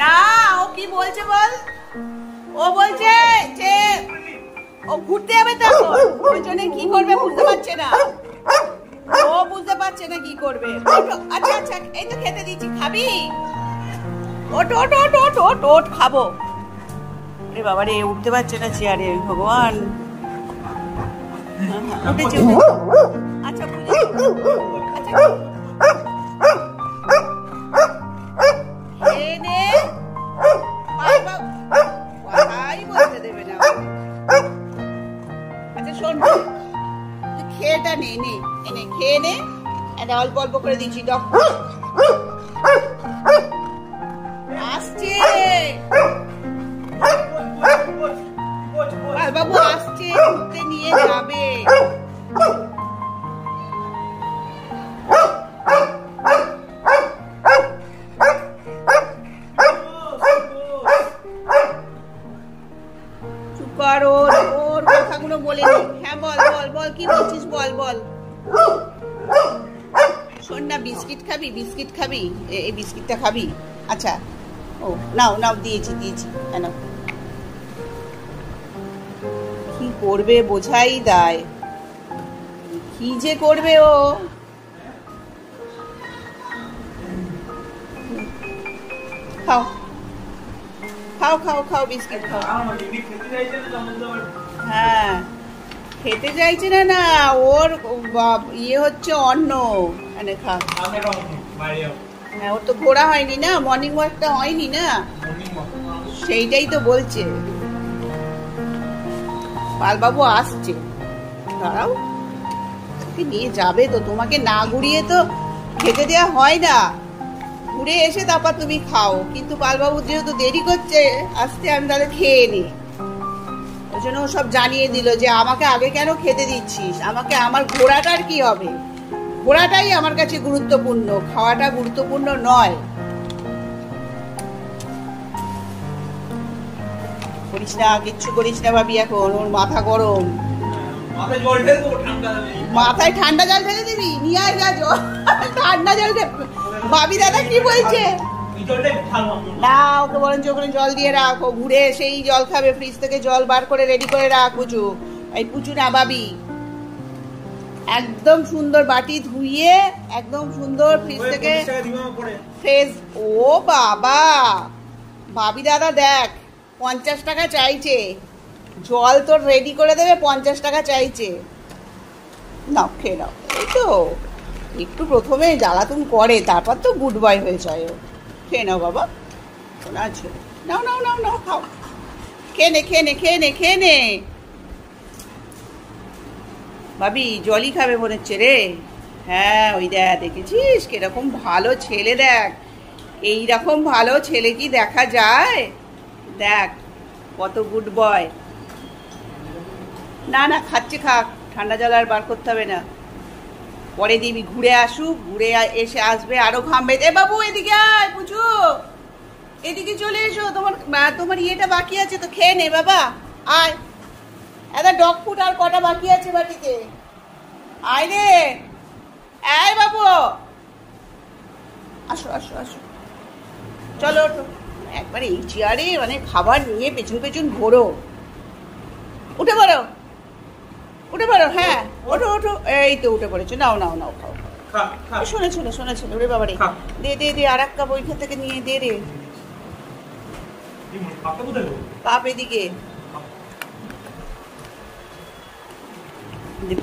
না, ও কি বলছে বল? ও বলছে যে ও ঘুরতে যাবে, তো ওই জন্য কি করবে বুঝতে পারছে না। ও বুঝতে পারছে না কি করবে। আচ্ছা আচ্ছা, এই তো খেতে দিচ্ছি, খাবি? ওট ওট ওট ওট ওট ওট, খাবো। আরে বাবা রে, উঠতে পারছে না চেয়ারে, ভগবান। উঠেছে, আচ্ছা আচ্ছা, খেয়েটা নে নে, এনে খেয়ে নে। এটা অল্প অল্প করে দিচ্ছি, ডক্টর আসছে, বাবু আসছে, ঘুরতে নিয়ে যাবে। চুপ কর, ওর কথাগুলো বলে নি। হ্যাঁ বল বল বল, কি বলছিস বল বল। শোন না, বিস্কিট খাবি? বিস্কিট খাবি? এই বিস্কিটটা খাবি? আচ্ছা, ও নাও নাও, দিয়েছি দিয়েছি, কেন কি করবে বোঝাই দায়, কি যে করবে ও। খাও খাও খাও খাও, বিস্কিট খাও। হ্যাঁ, খেতে চাইছে না, না ওর ইয়ে হচ্ছে অন্য, মানে খা। হ্যাঁ, ওর তো ঘোরা হয়নি না, মর্নিং ওয়াকটা হয়নি না, সেইটাই তো বলছে। পালবাবু আসছে, দাঁড়াও, নিয়ে যাবে তো, তোমাকে না ঘুরিয়ে তো খেতে দেওয়া হয় না। ঘুরে এসে তারপর তুমি খাও, কিন্তু পালবাবু যেহেতু দেরি করছে আসতে, আমি তাহলে খেয়ে নি। ওই জন্য ও সব জানিয়ে দিল যে আমাকে আগে কেন খেতে দিচ্ছিস, আমাকে, আমার ঘোরাটার কি হবে, ঘোরাটাই আমার কাছে গুরুত্বপূর্ণ, খাওয়াটা গুরুত্বপূর্ণ নয়। করিস না, কিচ্ছু করিস না ভাবি, এখন ওর মাথা গরম। মাথায় ঠান্ডা জল ঢেলে দিবি? নিয়ে আয় যা জল, ঠান্ডা জল। ভাবি দাদা কি বলছে? না, ওকে বরঞ্চ ওখানে জল দিয়ে রাখ, ও ঘুরে এসেই জল খাবে, ফ্রিজ থেকে জল বার করে রেডি করে রাখ। পুচু, এই পুচু না ভাবি, একদম সুন্দর বাটি ধুইয়ে একদম সুন্দর ফ্রিজ থেকে ফ্রেশ। ও বাবা, ভাবি দাদা দেখ, 50 টাকা চাইছে, জল তোর রেডি করে দেবে, 50 টাকা চাইছে। নাও খেয়ে নাও। এই তো একটু প্রথমে জ্বালাতন করে, তারপর তো গুড বয় হয়ে যায় ও। খেয়ে নাও বাবা, আছে, নাও নাও নাও নাও, খাও, খেয়ে নে খেয়ে নে খেয়ে নে খেয়ে নে। ভাবি জলই খাবে মনে হচ্ছে রে। হ্যাঁ, ওই দেখ, দেখেছিস কিরকম ভালো ছেলে, দেখ এইরকম ভালো ছেলে কি দেখা যায়? দেখ কত গুড বয়। না না, খাচ্ছে, খাক, ঠান্ডা জল আর বার করতে হবে না, পরে দিবি, ঘুরে আসুক, ঘুরে এসে আসবে আরো ঘামবে। এ বাবু এদিকে আয়, পুচু এদিকে চলে এসো, তোমার ইয়েটা বাকি আছে তো, খেয়ে নে বাবা, আয়। একটা ডগ ফুড আর কটা বাকি আছে বাটিতে, আয় রে, আয় বাবু, আসো আসো আসো, চলো ওঠো। একবার এই চেয়ারে মানে খাবার নিয়ে পেছন পেছন ঘোরো। উঠে পড়ো, উঠে পড়ো, হ্যাঁ ওঠো ওঠো, এই তো উঠে পড়েছো, নাও নাও নাও, খাও। শোনেছিল শোনেছিল, ওরে বাবা রে, দে দে দে, আর এক কাপ ওইখান থেকে নিয়ে দে রে। কাপ এদিকে,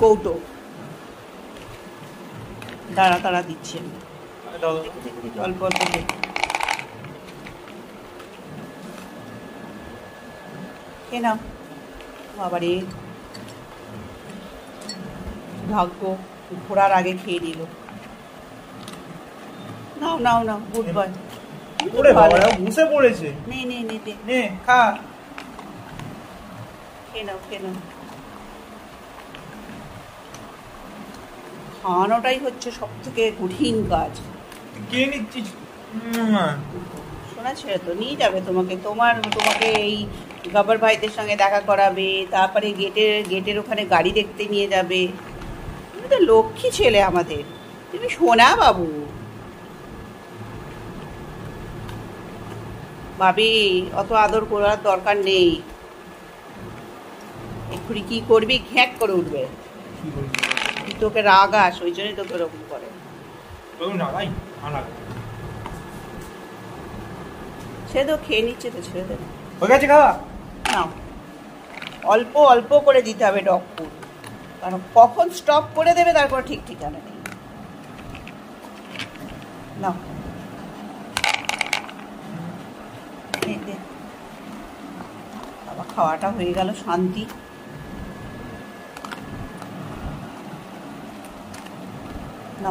কৌটো, দাঁড়া দাঁড়া দিচ্ছি আমি, অল্প অল্প দে। কে নাও বাবারে, ভাগ্য ঘোরার আগে খেয়ে নিল। নাও নাও নাও, গুড বয়। ওরে বাবা, মুছে পড়েছে। নে নে নে দে, নে খা, খেয়ে নাও খেয়ে নাও। খাওয়ানোটাই হচ্ছে সব থেকে কঠিন কাজ। কে নিচ্ছিস? শোনাচ্ছে তো, নিয়ে যাবে তোমাকে, তোমাকে এই গব্বর ভাইদের সঙ্গে দেখা করাবে, তারপরে গেটের ওখানে গাড়ি দেখতে নিয়ে যাবে। তুমি তো লক্ষ্মী ছেলে আমাদের, তুমি সোনা বাবু। ভাবি অত আদর করার দরকার নেই, এক্ষুনি কি করবি ঘ্যাঁক করে উঠবে। কি বলছি তুই তোকে রাগাস ওই জন্যই তোকে ওরকম করে। না ভাই না সে তো খেয়ে নিচ্ছে তো ছেড়ে দেবে। হয়ে গেছে খাওয়া? না, অল্প অল্প করে দিতে হবে ডগ ফুড, কারণ কখন স্টপ করে দেবে তারপর ঠিক ঠিকানা নেই। না বাবা খাওয়াটা হয়ে গেল শান্তি। না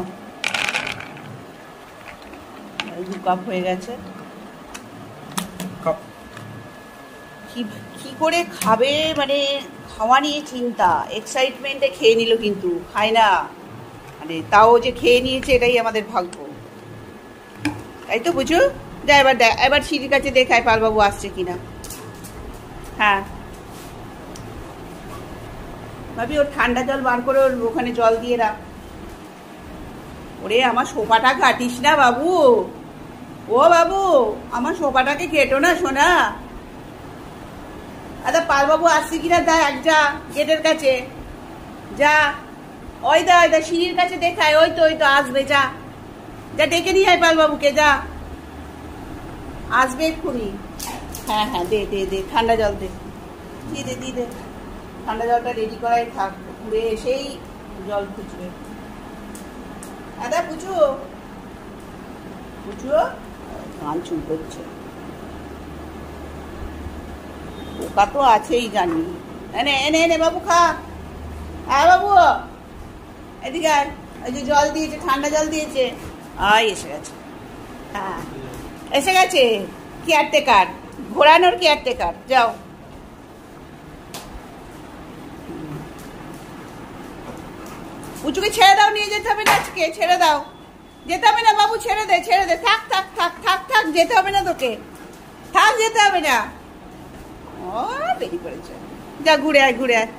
2 কাপ হয়ে গেছে। কি করে খাবে মানে খাওয়া নিয়ে চিন্তা, এক্সাইটমেন্টে খেয়ে নিল কিন্তু খায় না, মানে তাও যে খেয়ে নিয়েছে এটাই আমাদের ভাগ্য, তাই তো বুঝো। যা এবার সিঁড়ির কাছে দেখায় পালবাবু আসছে কিনা। হ্যাঁ ভাবি ওর ঠান্ডা জল বার করে ওর ওখানে জল দিয়ে রাখ। ওরে আমার সোফাটা কাটিস না বাবু, ও বাবু আমার সোফাটাকে কেটো না সোনা। আচ্ছা পালবাবু আসছে কিনা দেখ, যা গেটের কাছে যা, ওই দা সিঁড়ির কাছে দেখায়, ওই তো আসবে, যা যা ডেকে নিয়ে আয় পালবাবুকে, যা আসবে এক্ষুনি। হ্যাঁ হ্যাঁ দে দে দে ঠান্ডা জল দে, দিয়ে দে ঠান্ডা জলটা রেডি করাই থাক, ঘুরে এসেই জল খুঁজবে। দাদা পুচু গান চুল করছে, পোকা তো আছেই জানি। এনে এনে এনে বাবু খা, হ্যাঁ বাবু এদিকে আয়, ওই যে জল দিয়েছে ঠান্ডা জল দিয়েছে, এসে গেছে। হ্যাঁ এসে গেছে কেয়ারটেকার, ঘোরানোর কেয়ারটেকার, যাও। উঁচুকে ছেড়ে দাও, নিয়ে যেতে হবে না আজকে, ছেড়ে দাও, যেতে হবে না বাবু, ছেড়ে দে থাক থাক থাক থাক থাক, যেতে হবে না তোকে, থাক যেতে হবে না। ও বেরিয়ে পড়েছে, যা ঘুরে আয়।